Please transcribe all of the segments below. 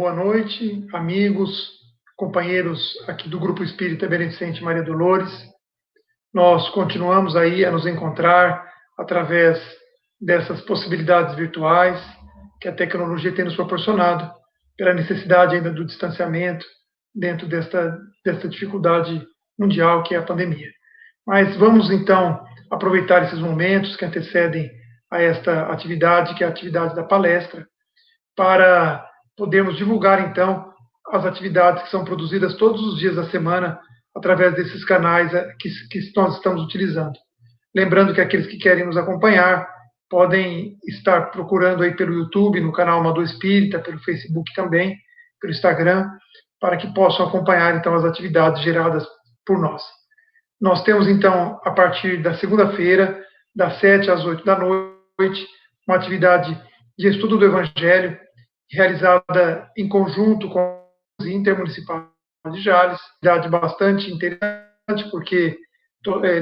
boa noite, amigos, companheiros aqui do Grupo Espírita Beneficente Maria Dolores. Nós continuamos aí a nos encontrar através dessas possibilidades virtuais que a tecnologia tem nos proporcionado, pela necessidade ainda do distanciamento dentro desta dificuldade mundial que é a pandemia. Mas vamos então aproveitar esses momentos que antecedem a esta atividade, que é a atividade da palestra, para podermos divulgar então as atividades que são produzidas todos os dias da semana através desses canais que nós estamos utilizando. Lembrando que aqueles que querem nos acompanhar podem estar procurando aí pelo YouTube, no canal Amador Espírita, pelo Facebook também, pelo Instagram, para que possam acompanhar então as atividades geradas por nós. Nós temos então, a partir da segunda-feira, das 7 às 8 da noite, uma atividade de estudo do Evangelho, realizada em conjunto com os intermunicipais de Jales, atividade bastante interessante, porque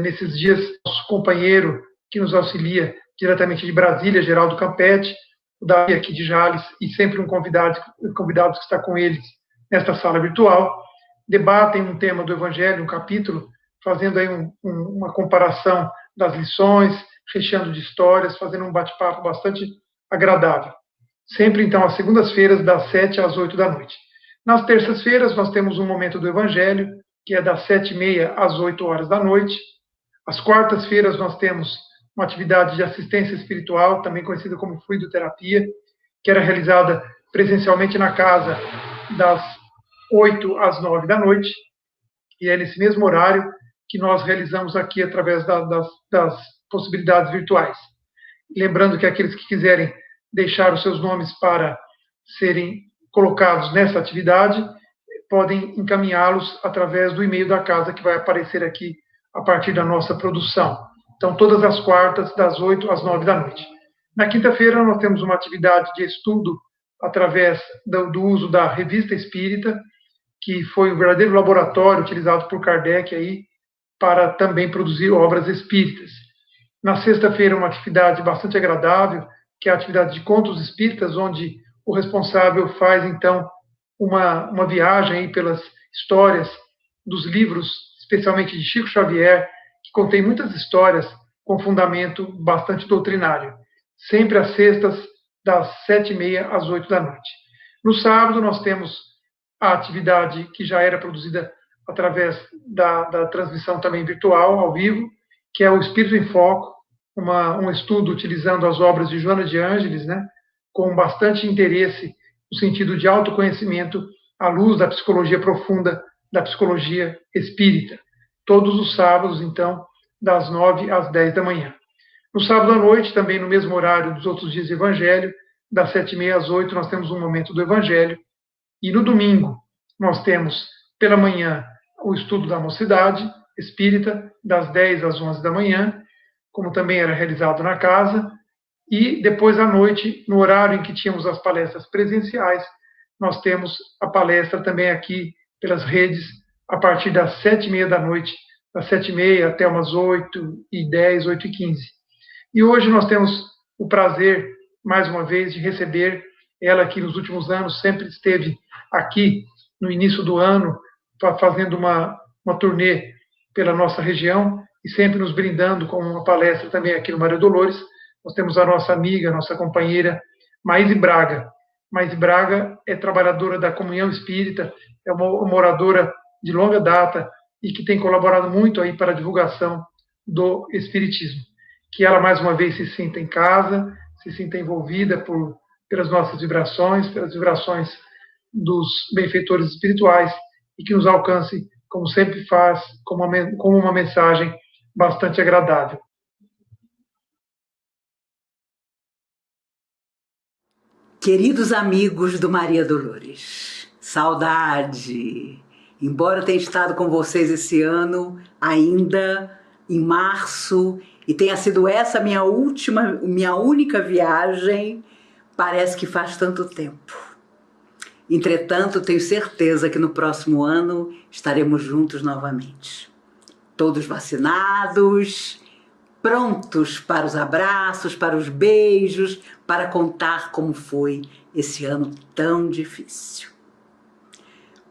nesses dias, nosso companheiro que nos auxilia diretamente de Brasília, Geraldo Campetti, o Davi aqui de Jales, e sempre um convidado que está com eles nesta sala virtual, debatem um tema do Evangelho, um capítulo, fazendo aí uma comparação das lições, recheando de histórias, fazendo um bate-papo bastante agradável. Sempre, então, às segundas-feiras, das 7 às 8 da noite. Nas terças-feiras, nós temos um momento do Evangelho, que é das 7h30 às 8 horas da noite. Às quartas-feiras, nós temos uma atividade de assistência espiritual, também conhecida como fluidoterapia, que era realizada presencialmente na casa das 8 às 9 da noite. E é nesse mesmo horário que nós realizamos aqui através das possibilidades virtuais. Lembrando que aqueles que quiserem deixar os seus nomes para serem colocados nessa atividade, podem encaminhá-los através do e-mail da casa que vai aparecer aqui a partir da nossa produção. Então, todas as quartas, das 8 às 9 da noite. Na quinta-feira, nós temos uma atividade de estudo através do uso da Revista Espírita, que foi o verdadeiro laboratório utilizado por Kardec aí para também produzir obras espíritas. Na sexta-feira, uma atividade bastante agradável, que é a atividade de contos espíritas, onde o responsável faz, então, uma viagem aí pelas histórias dos livros, especialmente de Chico Xavier, que contém muitas histórias com fundamento bastante doutrinário. Sempre às sextas, das 7h30 às 8 da noite. No sábado, nós temos a atividade que já era produzida através da transmissão também virtual, ao vivo, que é o Espírito em Foco, um estudo utilizando as obras de Joana de Ângeles, né, com bastante interesse no sentido de autoconhecimento à luz da psicologia profunda, da psicologia espírita. Todos os sábados, então, das 9 às 10 da manhã. No sábado à noite, também no mesmo horário dos outros dias de Evangelho, das 7h30 às 8, nós temos um momento do Evangelho. E no domingo, nós temos, pela manhã, o estudo da mocidade espírita, das 10 às 11 da manhã, como também era realizado na casa, e depois à noite, no horário em que tínhamos as palestras presenciais, nós temos a palestra também aqui pelas redes, a partir das 7h30 da noite, das 7h30 até umas 8h10, 8h15. E hoje nós temos o prazer, mais uma vez, de receber ela que nos últimos anos sempre esteve aqui, no início do ano, fazendo uma turnê pela nossa região, e sempre nos brindando com uma palestra também aqui no Maria Dolores. Nós temos a nossa amiga, nossa companheira, Maíse Braga. Maíse Braga é trabalhadora da Comunhão Espírita, é uma moradora de longa data e que tem colaborado muito aí para a divulgação do Espiritismo. Que ela, mais uma vez, se sinta em casa, se sinta envolvida pelas nossas vibrações, pelas vibrações dos benfeitores espirituais, e que nos alcance, como sempre faz, como uma mensagem bastante agradável. Queridos amigos do Maria Dolores, saudade! Embora eu tenha estado com vocês esse ano, ainda em março, e tenha sido essa minha única viagem, parece que faz tanto tempo. Entretanto, tenho certeza que no próximo ano estaremos juntos novamente. Todos vacinados, prontos para os abraços, para os beijos, para contar como foi esse ano tão difícil.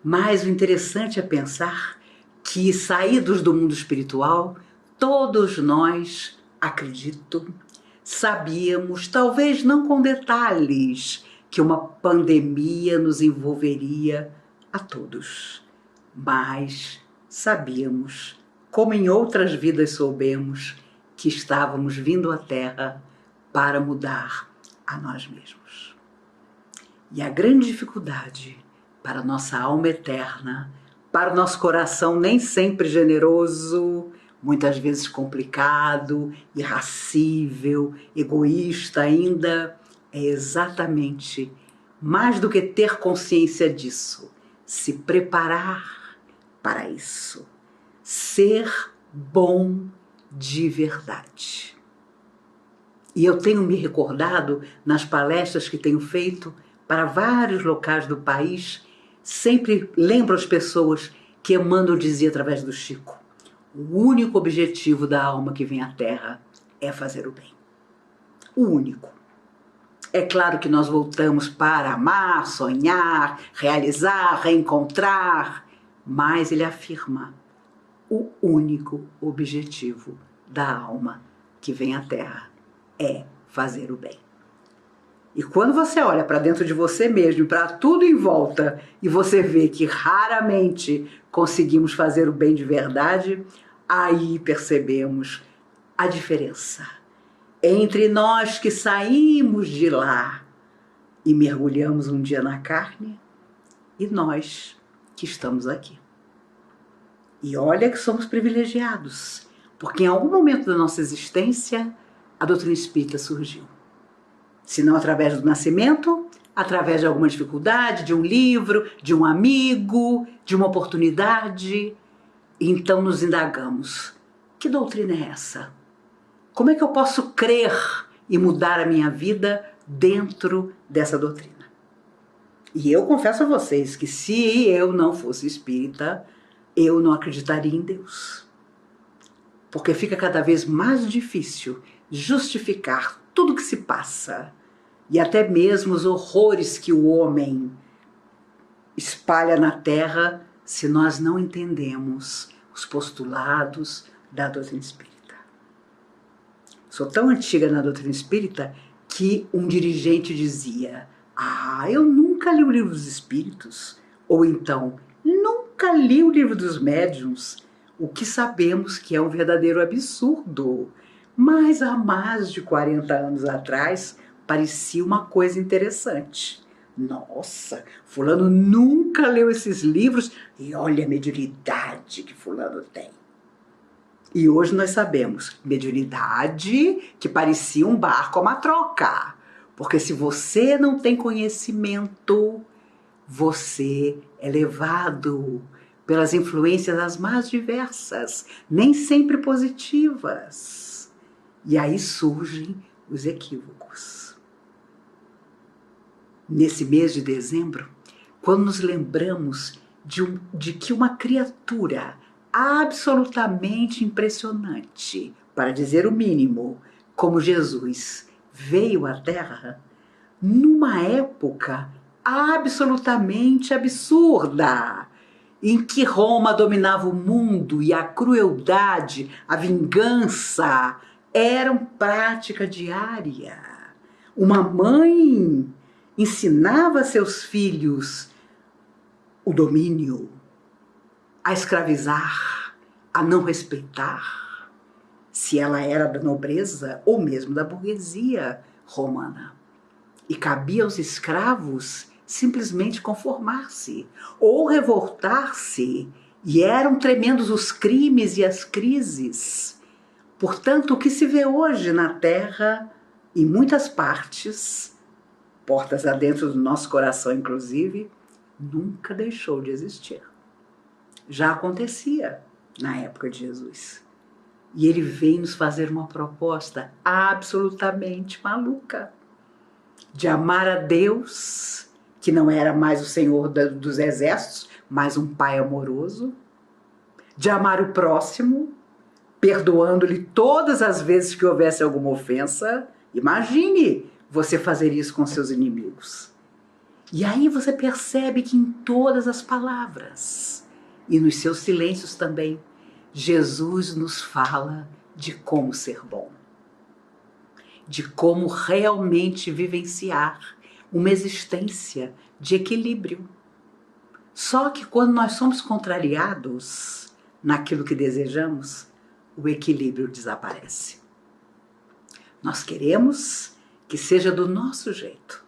Mas o interessante é pensar que, saídos do mundo espiritual, todos nós, acredito, sabíamos, talvez não com detalhes, que uma pandemia nos envolveria a todos. Mas sabíamos, como em outras vidas soubemos, que estávamos vindo à Terra para mudar a nós mesmos. E a grande dificuldade para a nossa alma eterna, para o nosso coração nem sempre generoso, muitas vezes complicado, irascível, egoísta ainda, é exatamente, mais do que ter consciência disso, se preparar para isso, ser bom de verdade. E eu tenho me recordado nas palestras que tenho feito para vários locais do país, sempre lembro as pessoas que Emmanuel dizia através do Chico: o único objetivo da alma que vem à Terra é fazer o bem. O único. É claro que nós voltamos para amar, sonhar, realizar, reencontrar, mas ele afirma: o único objetivo da alma que vem à Terra é fazer o bem. E quando você olha para dentro de você mesmo, para tudo em volta, e você vê que raramente conseguimos fazer o bem de verdade, aí percebemos a diferença entre nós que saímos de lá e mergulhamos um dia na carne e nós que estamos aqui. E olha que somos privilegiados, porque em algum momento da nossa existência a doutrina espírita surgiu. Se não através do nascimento, através de alguma dificuldade, de um livro, de um amigo, de uma oportunidade. Então nos indagamos: que doutrina é essa? Como é que eu posso crer e mudar a minha vida dentro dessa doutrina? E eu confesso a vocês que se eu não fosse espírita, eu não acreditaria em Deus. Porque fica cada vez mais difícil justificar tudo que se passa e até mesmo os horrores que o homem espalha na Terra se nós não entendemos os postulados da doutrina espírita. Sou tão antiga na doutrina espírita que um dirigente dizia: eu nunca li o livro dos espíritos, ou então, nunca li o livro dos médiuns, o que sabemos que é um verdadeiro absurdo. Mas há mais de 40 anos atrás parecia uma coisa interessante. Nossa, fulano nunca leu esses livros e olha a mediunidade que fulano tem. E hoje nós sabemos, mediunidade que parecia um barco a uma troca. Porque se você não tem conhecimento, você é levado pelas influências as mais diversas, nem sempre positivas. E aí surgem os equívocos. Nesse mês de dezembro, quando nos lembramos de que uma criatura absolutamente impressionante, para dizer o mínimo, como Jesus veio à Terra, numa época absolutamente absurda, em que Roma dominava o mundo e a crueldade, a vingança eram prática diária. Uma mãe ensinava a seus filhos o domínio, a escravizar, a não respeitar, se ela era da nobreza ou mesmo da burguesia romana. E cabia aos escravos simplesmente conformar-se ou revoltar-se, e eram tremendos os crimes e as crises. Portanto, o que se vê hoje na Terra, em muitas partes, portas adentro do nosso coração inclusive, nunca deixou de existir. Já acontecia na época de Jesus. E ele veio nos fazer uma proposta absolutamente maluca, de amar a Deus, que não era mais o Senhor dos exércitos, mas um Pai amoroso, de amar o próximo, perdoando-lhe todas as vezes que houvesse alguma ofensa. Imagine você fazer isso com seus inimigos. E aí você percebe que em todas as palavras e nos seus silêncios também, Jesus nos fala de como ser bom, de como realmente vivenciar uma existência de equilíbrio. Só que quando nós somos contrariados naquilo que desejamos, o equilíbrio desaparece. Nós queremos que seja do nosso jeito.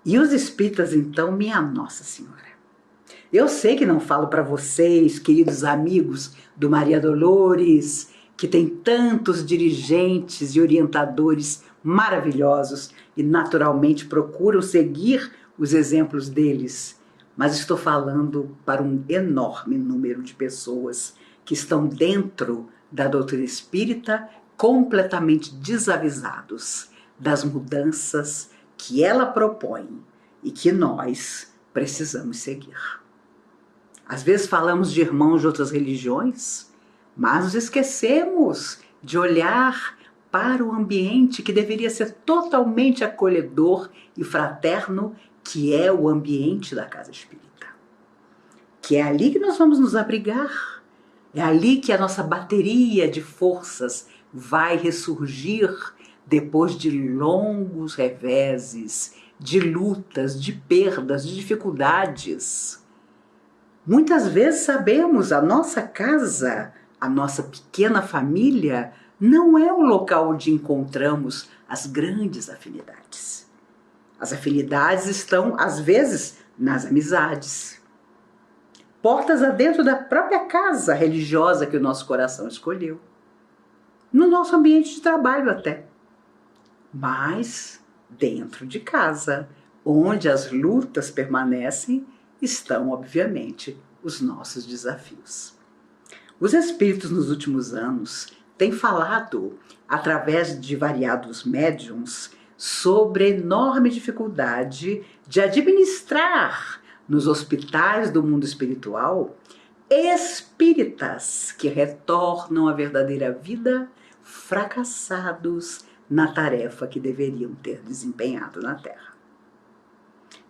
E os espíritas, então, minha Nossa Senhora. Eu sei que não falo para vocês, queridos amigos do Maria Dolores, que tem tantos dirigentes e orientadores maravilhosos e naturalmente procuram seguir os exemplos deles, mas estou falando para um enorme número de pessoas que estão dentro da doutrina espírita completamente desavisados das mudanças que ela propõe e que nós precisamos seguir. Às vezes falamos de irmãos de outras religiões, mas nos esquecemos de olhar para o ambiente que deveria ser totalmente acolhedor e fraterno, que é o ambiente da casa espírita. Que é ali que nós vamos nos abrigar, é ali que a nossa bateria de forças vai ressurgir depois de longos reveses, de lutas, de perdas, de dificuldades. Muitas vezes sabemos, a nossa casa, a nossa pequena família, não é o local onde encontramos as grandes afinidades. As afinidades estão, às vezes, nas amizades. Portas adentro da própria casa religiosa que o nosso coração escolheu. No nosso ambiente de trabalho até. Mas dentro de casa, onde as lutas permanecem, estão, obviamente, os nossos desafios. Os espíritos nos últimos anos têm falado, através de variados médiuns, sobre a enorme dificuldade de administrar nos hospitais do mundo espiritual espíritas que retornam à verdadeira vida fracassados na tarefa que deveriam ter desempenhado na Terra.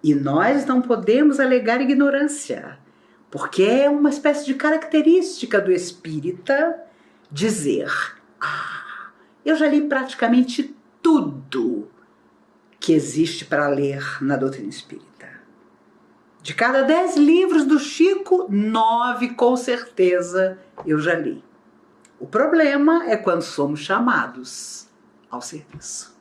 E nós não podemos alegar ignorância, porque é uma espécie de característica do espírita dizer: eu já li praticamente tudo que existe para ler na doutrina espírita. De cada 10 livros do Chico, 9 com certeza eu já li. O problema é quando somos chamados ao serviço.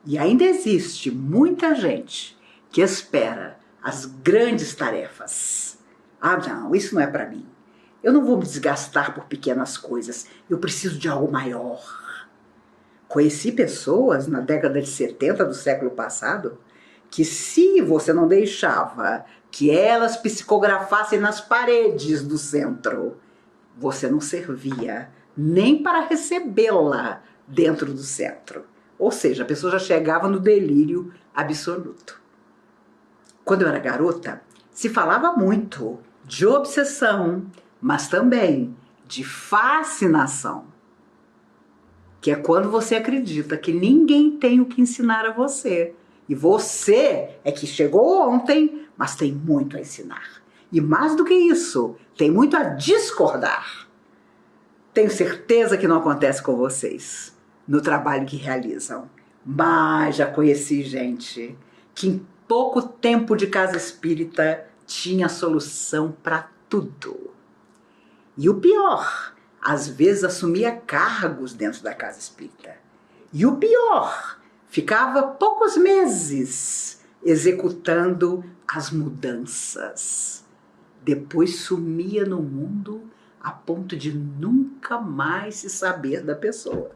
E ainda existe muita gente que espera as grandes tarefas. Não, isso não é para mim. Eu não vou me desgastar por pequenas coisas. Eu preciso de algo maior. Conheci pessoas na década de 70 do século passado que, se você não deixava que elas psicografassem nas paredes do centro, você não servia nem para recebê-la dentro do centro. Ou seja, a pessoa já chegava no delírio absoluto. Quando eu era garota, se falava muito de obsessão, mas também de fascinação, que é quando você acredita que ninguém tem o que ensinar a você. E você é que chegou ontem, mas tem muito a ensinar. E mais do que isso, tem muito a discordar. Tenho certeza que não acontece com vocês no trabalho que realizam. Mas já conheci gente que em pouco tempo de casa espírita tinha solução para tudo. E o pior, às vezes assumia cargos dentro da casa espírita. E o pior, ficava poucos meses executando as mudanças. Depois sumia no mundo a ponto de nunca mais se saber da pessoa.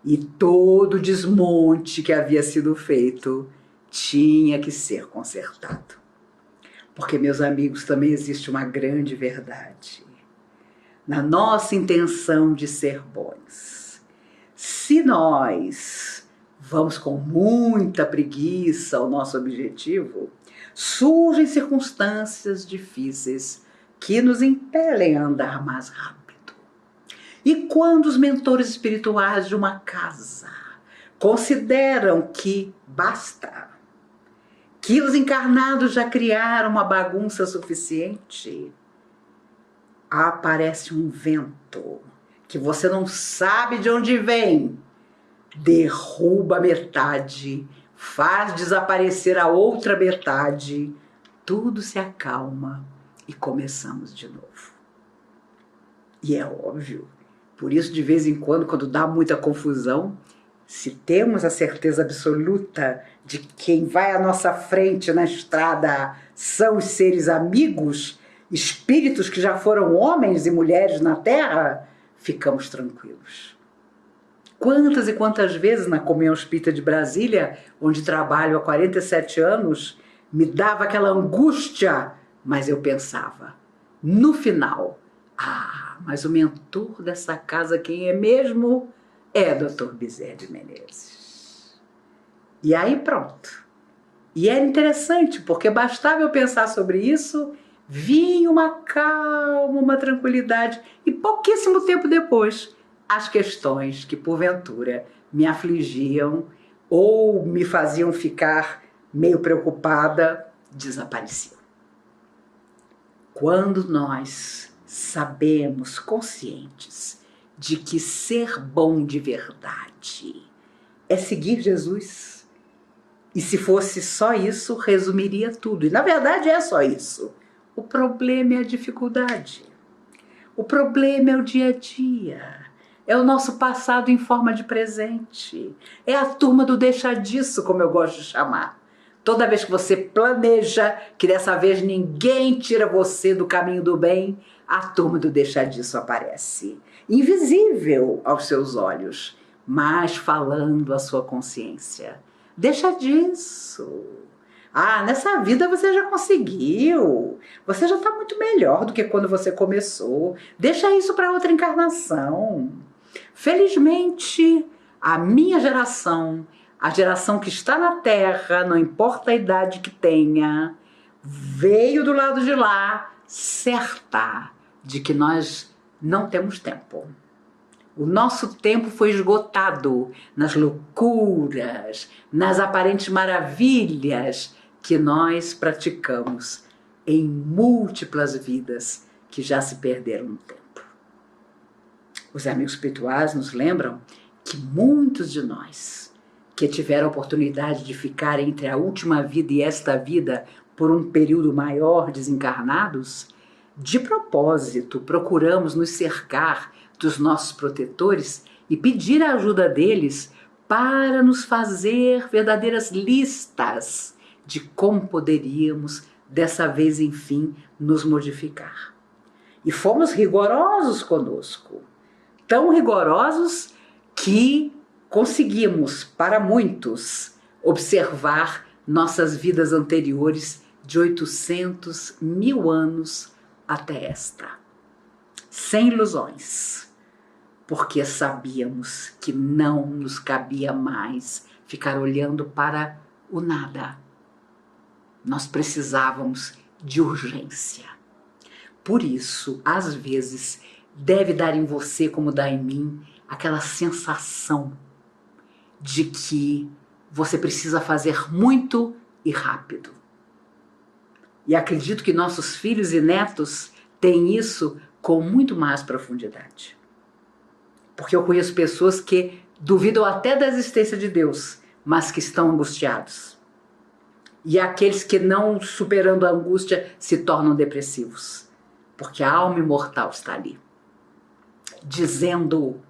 E todo o desmonte que havia sido feito tinha que ser consertado. Porque, meus amigos, também existe uma grande verdade. Na nossa intenção de ser bons, se nós vamos com muita preguiça ao nosso objetivo, surgem circunstâncias difíceis que nos impelem a andar mais rápido. E quando os mentores espirituais de uma casa consideram que basta, que os encarnados já criaram uma bagunça suficiente, aparece um vento que você não sabe de onde vem, derruba metade, faz desaparecer a outra metade, tudo se acalma e começamos de novo. E é óbvio, por isso de vez em quando dá muita confusão, se temos a certeza absoluta de que quem vai à nossa frente na estrada são os seres amigos, espíritos que já foram homens e mulheres na Terra, ficamos tranquilos. Quantas e quantas vezes na Comunhão Espírita de Brasília, onde trabalho há 47 anos, me dava aquela angústia, mas eu pensava, no final, mas o mentor dessa casa quem é mesmo? É Dr. Bezerra de Menezes. E aí pronto. E era interessante, porque bastava eu pensar sobre isso, vinha uma calma, uma tranquilidade, e pouquíssimo tempo depois, as questões que porventura me afligiam ou me faziam ficar meio preocupada, desapareciam. Quando nós sabemos, conscientes, de que ser bom de verdade é seguir Jesus, e se fosse só isso, resumiria tudo. E na verdade é só isso. O problema é a dificuldade. O problema é o dia a dia. É o nosso passado em forma de presente. É a turma do deixa disso, como eu gosto de chamar. Toda vez que você planeja que dessa vez ninguém tira você do caminho do bem, a turma do deixa disso aparece. Invisível aos seus olhos, mas falando à sua consciência. Deixa disso. Nessa vida você já conseguiu. Você já está muito melhor do que quando você começou. Deixa isso para outra encarnação. Felizmente, a minha geração, a geração que está na Terra, não importa a idade que tenha, veio do lado de lá, certa de que nós não temos tempo. O nosso tempo foi esgotado nas loucuras, nas aparentes maravilhas que nós praticamos em múltiplas vidas que já se perderam no tempo. Os amigos espirituais nos lembram que muitos de nós que tiveram a oportunidade de ficar entre a última vida e esta vida por um período maior desencarnados, de propósito procuramos nos cercar dos nossos protetores e pedir a ajuda deles para nos fazer verdadeiras listas de como poderíamos, dessa vez, enfim, nos modificar. E fomos rigorosos conosco, tão rigorosos que conseguimos, para muitos, observar nossas vidas anteriores de 800 mil anos até esta, sem ilusões, porque sabíamos que não nos cabia mais ficar olhando para o nada. Nós precisávamos de urgência. Por isso, às vezes, deve dar em você, como dá em mim, aquela sensação de que você precisa fazer muito e rápido. E acredito que nossos filhos e netos têm isso com muito mais profundidade. Porque eu conheço pessoas que duvidam até da existência de Deus, mas que estão angustiados. E aqueles que não, superando a angústia, se tornam depressivos. Porque a alma imortal está ali, dizendo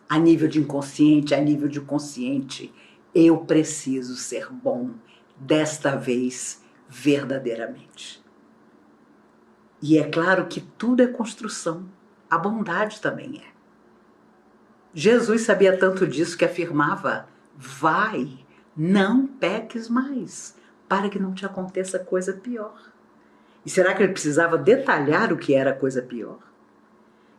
a nível de inconsciente, a nível de consciente, eu preciso ser bom, desta vez, verdadeiramente. E é claro que tudo é construção, a bondade também é. Jesus sabia tanto disso que afirmava, vai, não peques mais, para que não te aconteça coisa pior. E será que ele precisava detalhar o que era coisa pior?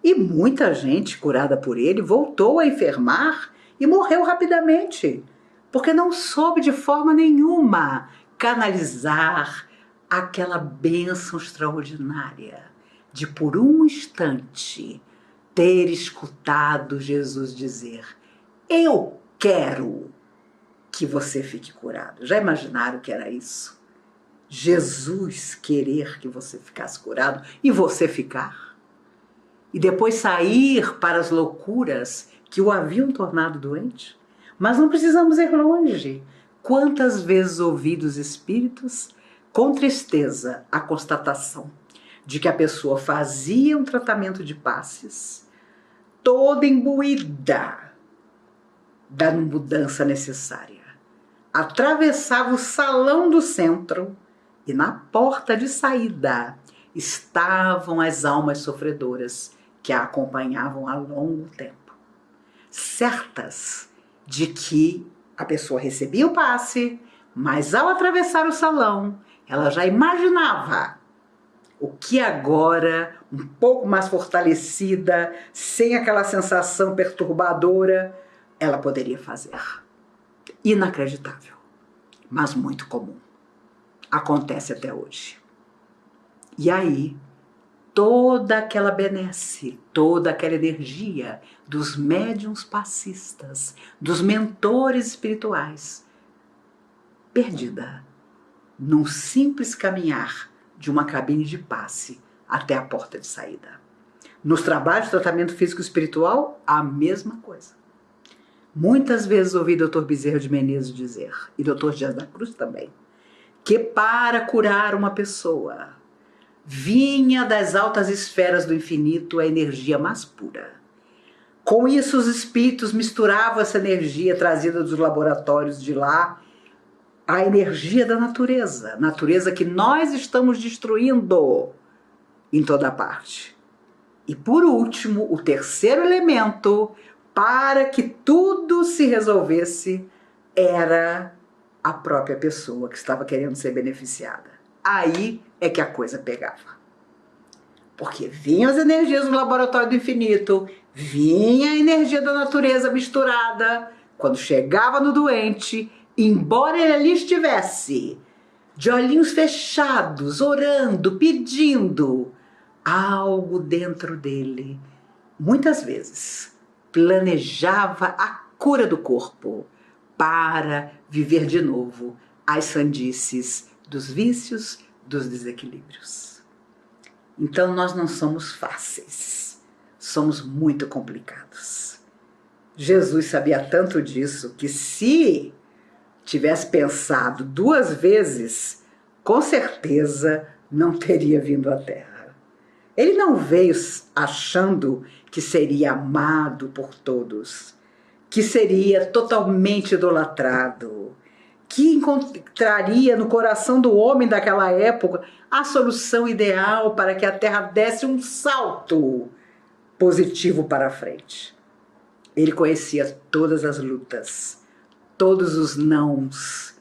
E muita gente curada por ele voltou a enfermar e morreu rapidamente, porque não soube de forma nenhuma canalizar aquela bênção extraordinária de, por um instante, ter escutado Jesus dizer, eu quero que você fique curado. Já imaginaram o que era isso? Jesus querer que você ficasse curado e você ficar, e depois sair para as loucuras que o haviam tornado doente? Mas não precisamos ir longe. Quantas vezes ouvi dos espíritos com tristeza a constatação de que a pessoa fazia um tratamento de passes, toda imbuída da mudança necessária, atravessava o salão do centro e na porta de saída estavam as almas sofredoras que a acompanhavam há longo tempo, certas de que a pessoa recebia o passe, mas ao atravessar o salão, ela já imaginava o que agora, um pouco mais fortalecida, sem aquela sensação perturbadora, ela poderia fazer. Inacreditável, mas muito comum. Acontece até hoje. E aí, toda aquela benesse, toda aquela energia dos médiuns passistas, dos mentores espirituais, perdida num simples caminhar de uma cabine de passe até a porta de saída. Nos trabalhos de tratamento físico e espiritual, a mesma coisa. Muitas vezes ouvi Dr. Bezerra de Menezes dizer, e Dr. Dias da Cruz também, que para curar uma pessoa vinha das altas esferas do infinito a energia mais pura. Com isso, os espíritos misturavam essa energia trazida dos laboratórios de lá, a energia da natureza, natureza que nós estamos destruindo em toda parte. E por último, o terceiro elemento para que tudo se resolvesse era a própria pessoa que estava querendo ser beneficiada. Aí é que a coisa pegava. Porque vinham as energias do laboratório do infinito, vinha a energia da natureza misturada. Quando chegava no doente, embora ele ali estivesse, de olhinhos fechados, orando, pedindo, algo dentro dele, muitas vezes, planejava a cura do corpo para viver de novo as sandices dos vícios, dos desequilíbrios. Então nós não somos fáceis, somos muito complicados. Jesus sabia tanto disso que se tivesse pensado 2 vezes, com certeza não teria vindo à Terra. Ele não veio achando que seria amado por todos, que seria totalmente idolatrado, que encontraria no coração do homem daquela época a solução ideal para que a Terra desse um salto positivo para a frente. Ele conhecia todas as lutas, todos os nãos,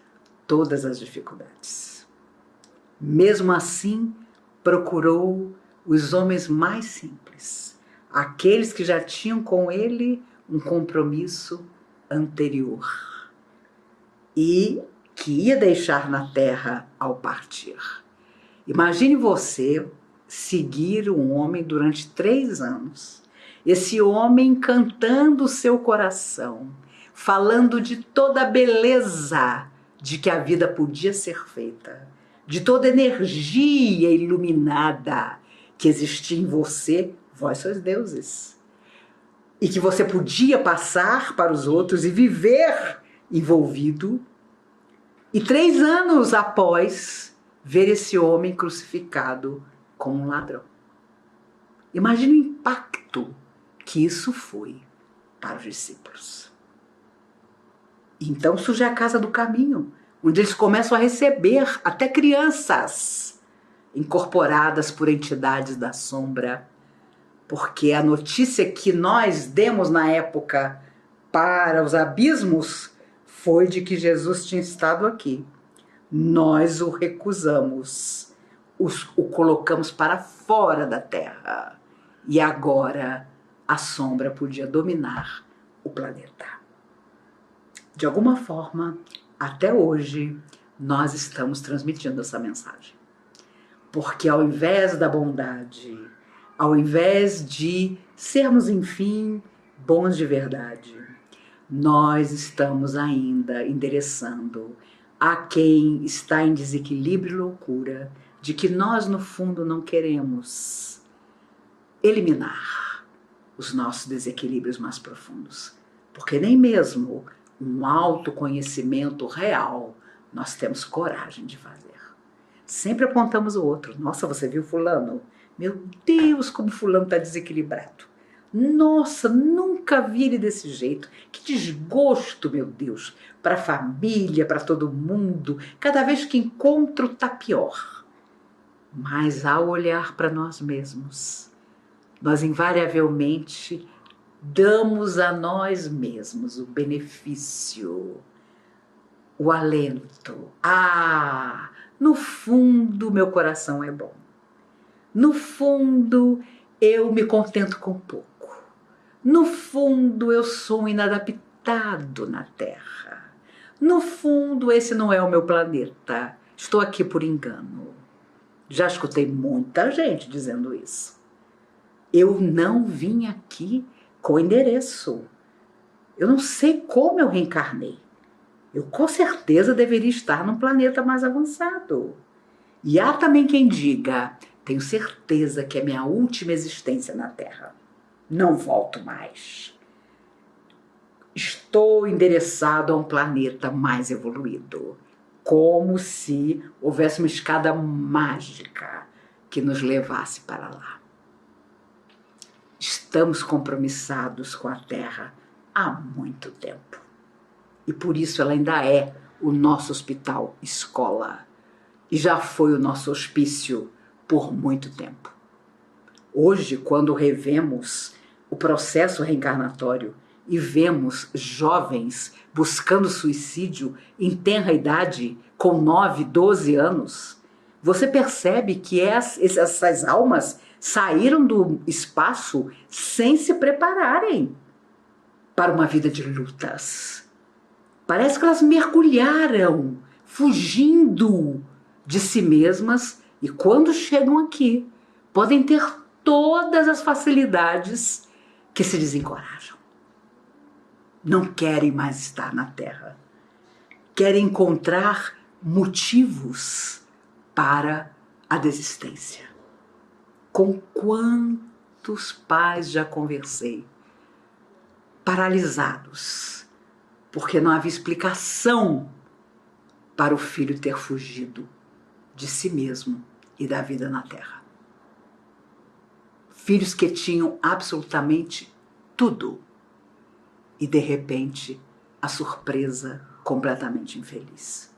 todas as dificuldades. Mesmo assim, procurou os homens mais simples, aqueles que já tinham com ele um compromisso anterior e que ia deixar na terra ao partir. Imagine você seguir um homem durante 3 anos, esse homem cantando o seu coração, falando de toda a beleza de que a vida podia ser feita, de toda a energia iluminada que existia em você, vós sois deuses, e que você podia passar para os outros e viver envolvido, e 3 anos após ver esse homem crucificado como um ladrão. Imagine o impacto que isso foi para os discípulos. Então surge a Casa do Caminho, onde eles começam a receber até crianças incorporadas por entidades da sombra, porque a notícia que nós demos na época para os abismos foi de que Jesus tinha estado aqui. Nós o recusamos, o colocamos para fora da terra, e agora a sombra podia dominar o planeta. De alguma forma, até hoje, nós estamos transmitindo essa mensagem. Porque ao invés da bondade, ao invés de sermos, enfim, bons de verdade, nós estamos ainda endereçando Há quem está em desequilíbrio e loucura de que nós, no fundo, não queremos eliminar os nossos desequilíbrios mais profundos, porque nem mesmo um autoconhecimento real nós temos coragem de fazer. Sempre apontamos o outro. Nossa, você viu fulano? Meu Deus, como fulano está desequilibrado. Nossa, nunca vi ele desse jeito. Que desgosto, meu Deus, para a família, para todo mundo. Cada vez que encontro está pior. Mas ao olhar para nós mesmos, nós invariavelmente damos a nós mesmos o benefício, o alento. Ah, no fundo meu coração é bom. No fundo eu me contento com pouco. No fundo eu sou um inadaptado na Terra. No fundo esse não é o meu planeta. Estou aqui por engano. Já escutei muita gente dizendo isso. Eu não vim aqui com endereço. Eu não sei como eu reencarnei. Eu com certeza deveria estar num planeta mais avançado. E há também quem diga, tenho certeza que é minha última existência na Terra. Não volto mais. Estou endereçado a um planeta mais evoluído. Como se houvesse uma escada mágica que nos levasse para lá. Estamos compromissados com a Terra há muito tempo. E por isso ela ainda é o nosso hospital escola. E já foi o nosso hospício por muito tempo. Hoje, quando revemos o processo reencarnatório e vemos jovens buscando suicídio em tenra idade, com 9, 12 anos, você percebe que essas almas saíram do espaço sem se prepararem para uma vida de lutas. Parece que elas mergulharam, fugindo de si mesmas, e quando chegam aqui, podem ter todas as facilidades que se desencorajam. Não querem mais estar na Terra. Querem encontrar motivos para a desistência. Com quantos pais já conversei, paralisados, porque não havia explicação para o filho ter fugido de si mesmo e da vida na Terra. Filhos que tinham absolutamente tudo e, de repente, a surpresa completamente infeliz.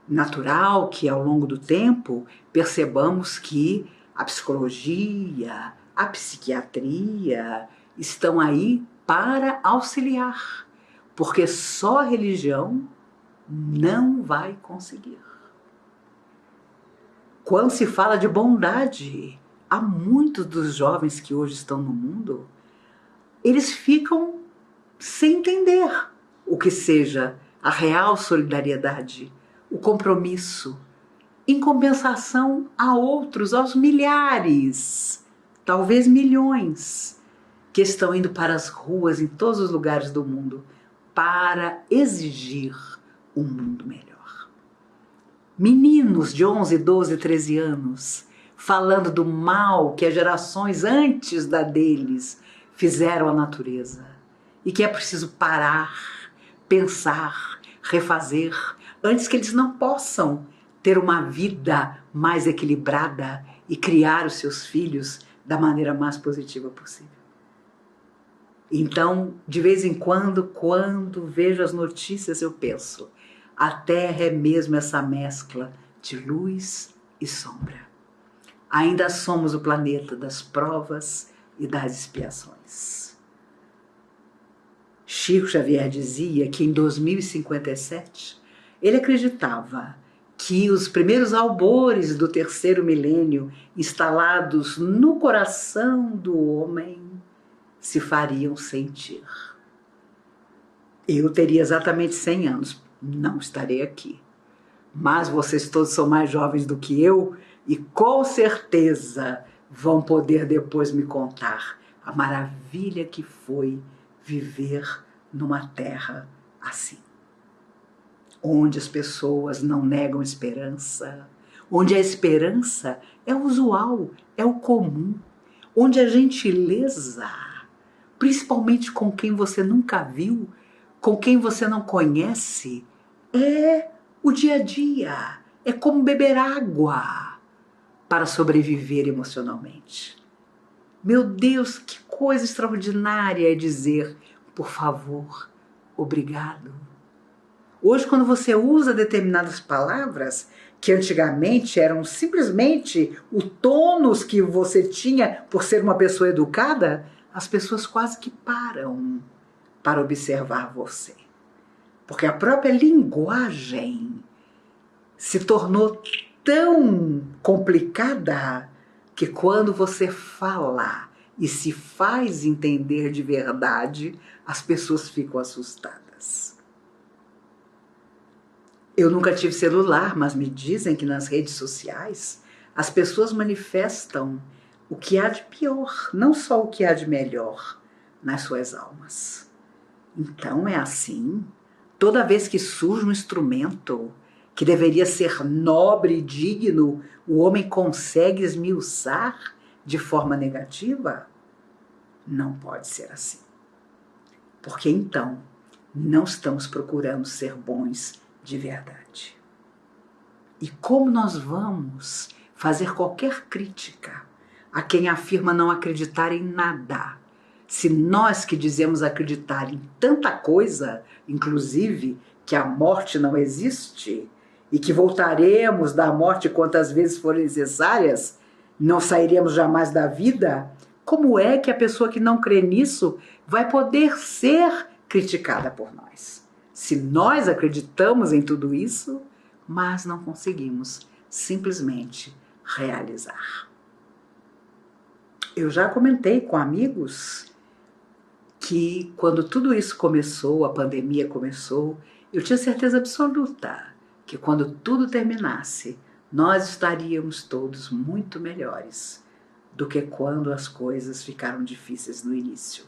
Natural que, ao longo do tempo, percebamos que a psicologia, a psiquiatria estão aí para auxiliar, porque só a religião não vai conseguir. Quando se fala de bondade, há muitos dos jovens que hoje estão no mundo, eles ficam sem entender o que seja a real solidariedade, o compromisso, em compensação a outros, aos milhares, talvez milhões, que estão indo para as ruas em todos os lugares do mundo para exigir um mundo melhor. Meninos de 11, 12, 13 anos falando do mal que as gerações antes da deles fizeram à natureza e que é preciso parar, pensar, refazer, antes que eles não possam ter uma vida mais equilibrada e criar os seus filhos da maneira mais positiva possível. Então, de vez em quando vejo as notícias, eu penso, a Terra é mesmo essa mescla de luz e sombra. Ainda somos o planeta das provas e das expiações. Chico Xavier dizia que em 2057 ele acreditava que os primeiros albores do terceiro milênio instalados no coração do homem se fariam sentir. Eu teria exatamente 100 anos, não estarei aqui. Mas vocês todos são mais jovens do que eu e com certeza vão poder depois me contar a maravilha que foi viver numa terra assim. onde as pessoas não negam esperança, onde a esperança é o usual, é o comum, onde a gentileza, principalmente com quem você nunca viu, com quem você não conhece, é o dia a dia, é como beber água para sobreviver emocionalmente. Meu Deus, que coisa extraordinária é dizer, por favor, obrigado. Hoje, quando você usa determinadas palavras que antigamente eram simplesmente o tônus que você tinha por ser uma pessoa educada, as pessoas quase que param para observar você. Porque a própria linguagem se tornou tão complicada que quando você fala e se faz entender de verdade, as pessoas ficam assustadas. Eu nunca tive celular, mas me dizem que nas redes sociais as pessoas manifestam o que há de pior, não só o que há de melhor nas suas almas. Então é assim, toda vez que surge um instrumento que deveria ser nobre e digno, o homem consegue esmiuçar de forma negativa? Não pode ser assim. Porque então não estamos procurando ser bons de verdade. E como nós vamos fazer qualquer crítica a quem afirma não acreditar em nada, se nós que dizemos acreditar em tanta coisa, inclusive que a morte não existe e que voltaremos da morte quantas vezes forem necessárias, não sairemos jamais da vida? Como é que a pessoa que não crê nisso vai poder ser criticada por nós? Se nós acreditamos em tudo isso, mas não conseguimos simplesmente realizar. Eu já comentei com amigos que quando tudo isso começou, a pandemia começou, eu tinha certeza absoluta que quando tudo terminasse, nós estaríamos todos muito melhores do que quando as coisas ficaram difíceis no início.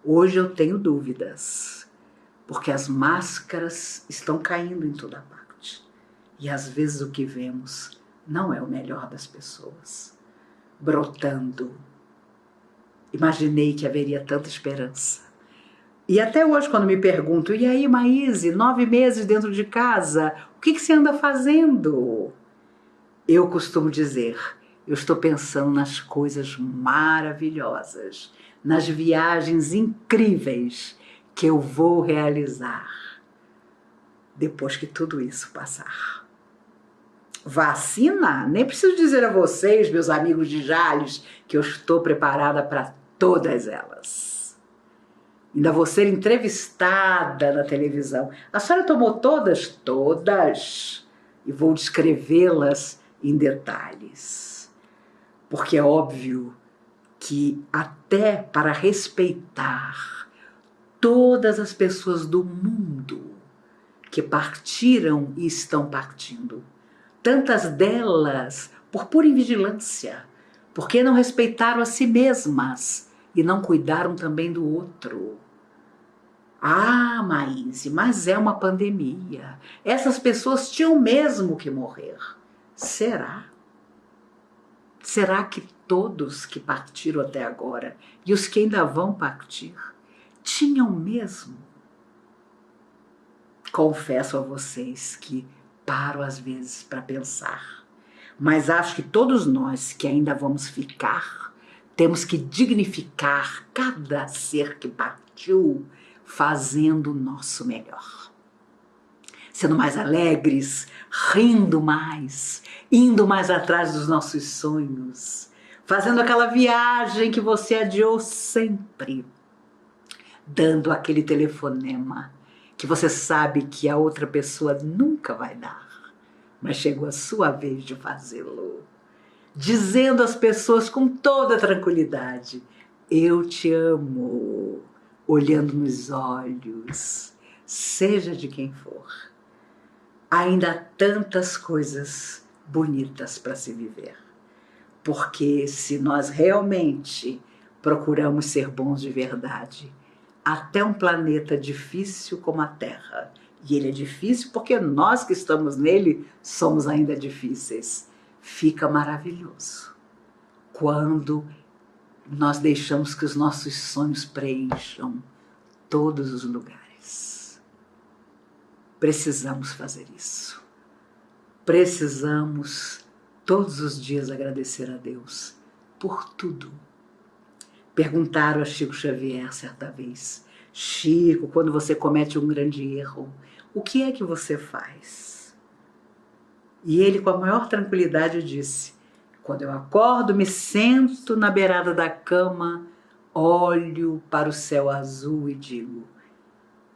Hoje eu tenho dúvidas, porque as máscaras estão caindo em toda parte. E às vezes o que vemos não é o melhor das pessoas. Brotando. Imaginei que haveria tanta esperança. E até hoje quando me perguntam, e aí Maíse, 9 meses dentro de casa, o que você anda fazendo? Eu costumo dizer, eu estou pensando nas coisas maravilhosas, nas viagens incríveis que eu vou realizar depois que tudo isso passar. Vacina? Nem preciso dizer a vocês, meus amigos de Jales, que eu estou preparada para todas elas. Ainda vou ser entrevistada na televisão. A senhora tomou todas? Todas. E vou descrevê-las em detalhes. Porque é óbvio que até para respeitar todas as pessoas do mundo que partiram e estão partindo, tantas delas por pura invigilância, porque não respeitaram a si mesmas e não cuidaram também do outro. Ah, Maíse, mas é uma pandemia. Essas pessoas tinham mesmo que morrer. Será? Será que todos que partiram até agora e os que ainda vão partir tinham mesmo? Confesso a vocês que paro às vezes para pensar, mas acho que todos nós que ainda vamos ficar temos que dignificar cada ser que partiu fazendo o nosso melhor. Sendo mais alegres, rindo mais, indo mais atrás dos nossos sonhos, fazendo aquela viagem que você adiou sempre, dando aquele telefonema que você sabe que a outra pessoa nunca vai dar, mas chegou a sua vez de fazê-lo. Dizendo às pessoas com toda tranquilidade, eu te amo, olhando nos olhos, seja de quem for. Ainda há tantas coisas bonitas para se viver, porque se nós realmente procuramos ser bons de verdade, até um planeta difícil como a Terra E ele é difícil porque nós que estamos nele somos ainda difíceis. Fica maravilhoso quando nós deixamos que os nossos sonhos preencham todos os lugares. Precisamos fazer isso. Precisamos todos os dias agradecer a Deus por tudo. Perguntaram a Chico Xavier certa vez: Chico, quando você comete um grande erro, o que é que você faz? E ele, com a maior tranquilidade, disse: quando eu acordo, me sento na beirada da cama, olho para o céu azul e digo: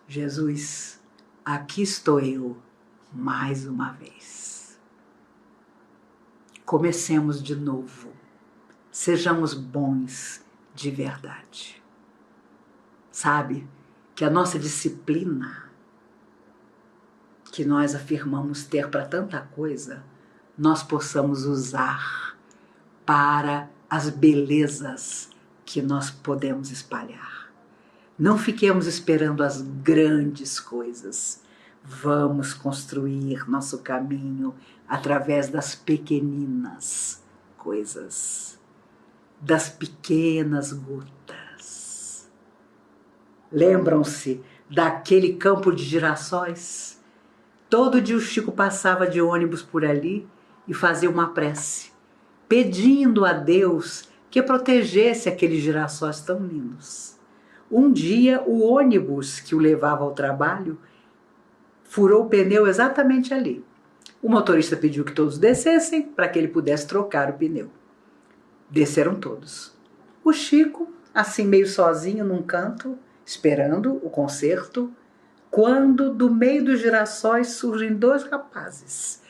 Jesus, aqui estou eu mais uma vez. Comecemos de novo. Sejamos bons de verdade. Sabe, que a nossa disciplina, que nós afirmamos ter para tanta coisa, nós possamos usar para as belezas que nós podemos espalhar. Não fiquemos esperando as grandes coisas. Vamos construir nosso caminho através das pequeninas coisas, das pequenas gotas. Lembram-se daquele campo de girassóis? Todo dia o Chico passava de ônibus por ali e fazia uma prece, pedindo a Deus que protegesse aqueles girassóis tão lindos. Um dia, o ônibus que o levava ao trabalho furou o pneu exatamente ali. O motorista pediu que todos descessem para que ele pudesse trocar o pneu. Desceram todos. O Chico, assim meio sozinho num canto, esperando o concerto, quando do meio dos girassóis surgem dois rapazes,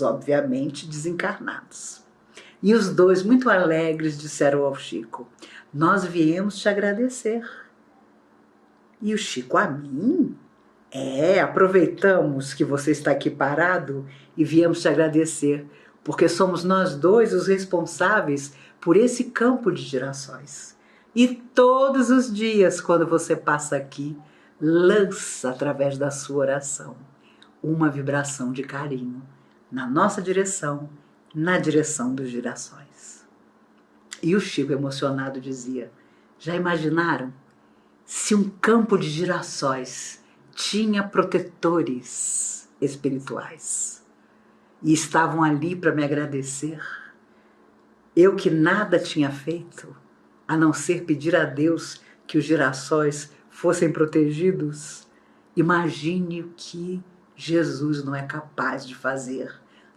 obviamente desencarnados. E os dois, muito alegres, disseram ao Chico: nós viemos te agradecer. E o Chico: a mim? Aproveitamos que você está aqui parado e viemos te agradecer, porque somos nós dois os responsáveis por esse campo de girassóis. E todos os dias, quando você passa aqui, lança através da sua oração uma vibração de carinho na nossa direção, na direção dos girassóis. E o Chico, emocionado, dizia: já imaginaram se um campo de girassóis tinha protetores espirituais e estavam ali para me agradecer? Eu que nada tinha feito, a não ser pedir a Deus que os girassóis fossem protegidos. Imagine o que Jesus não é capaz de fazer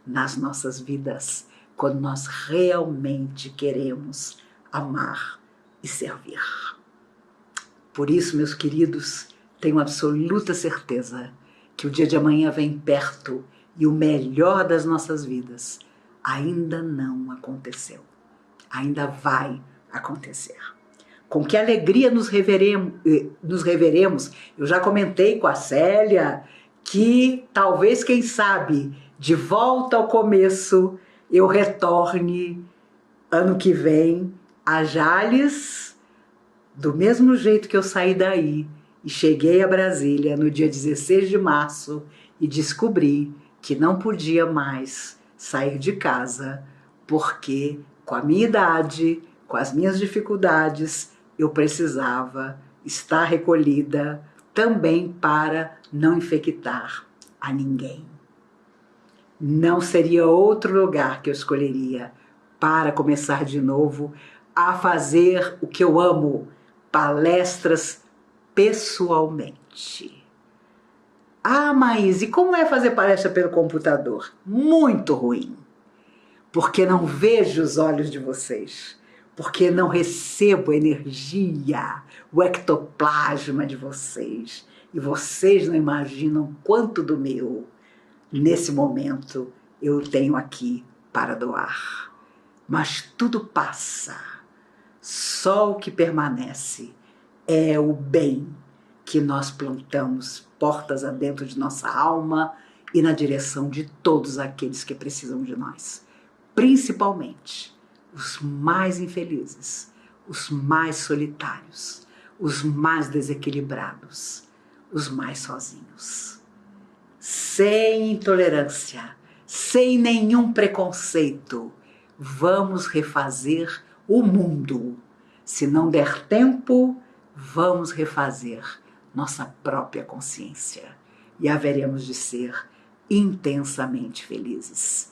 nas nossas vidas quando nós realmente queremos amar e servir. Por isso, meus queridos, tenho absoluta certeza que o dia de amanhã vem perto e o melhor das nossas vidas ainda não aconteceu. Ainda vai acontecer. Com que alegria nos reveremos. Eu já comentei com a Célia que talvez, quem sabe, de volta ao começo, eu retorne ano que vem a Jales, do mesmo jeito que eu saí daí e cheguei a Brasília no dia 16 de março e descobri que não podia mais sair de casa porque, com a minha idade, com as minhas dificuldades, eu precisava estar recolhida também para não infectar a ninguém. Não seria outro lugar que eu escolheria para começar de novo a fazer o que eu amo, palestras pessoalmente. Ah, Maís, e como é fazer palestra pelo computador? Muito ruim, porque não vejo os olhos de vocês, porque não recebo energia, o ectoplasma de vocês, e vocês não imaginam quanto do meu, nesse momento, eu tenho aqui para doar. Mas tudo passa, só o que permanece é o bem que nós plantamos portas adentro de nossa alma e na direção de todos aqueles que precisam de nós, principalmente os mais infelizes, os mais solitários, os mais desequilibrados, os mais sozinhos. Sem intolerância, sem nenhum preconceito, vamos refazer o mundo. Se não der tempo, vamos refazer nossa própria consciência e haveremos de ser intensamente felizes.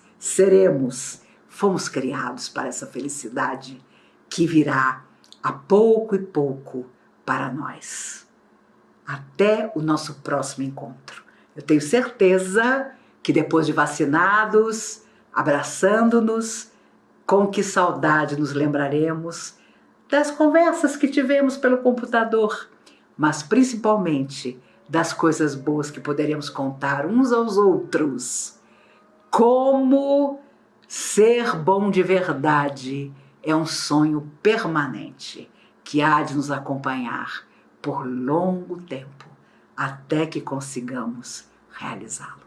Fomos criados para essa felicidade que virá a pouco e pouco para nós. Até o nosso próximo encontro. Eu tenho certeza que depois de vacinados, abraçando-nos, com que saudade nos lembraremos das conversas que tivemos pelo computador, mas principalmente das coisas boas que poderemos contar uns aos outros. Como ser bom de verdade é um sonho permanente que há de nos acompanhar por longo tempo, até que consigamos realizá-lo.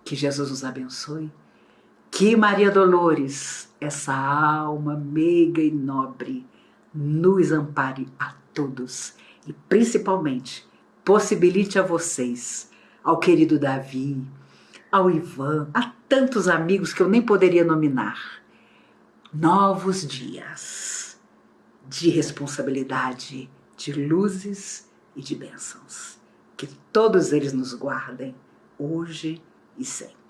Que Jesus nos abençoe, que Maria Dolores, essa alma meiga e nobre, nos ampare a todos e principalmente possibilite a vocês, ao querido Davi, ao Ivan, a tantos amigos que eu nem poderia nominar, novos dias de responsabilidade, de luzes e de bênçãos. Que todos eles nos guardem hoje e sempre.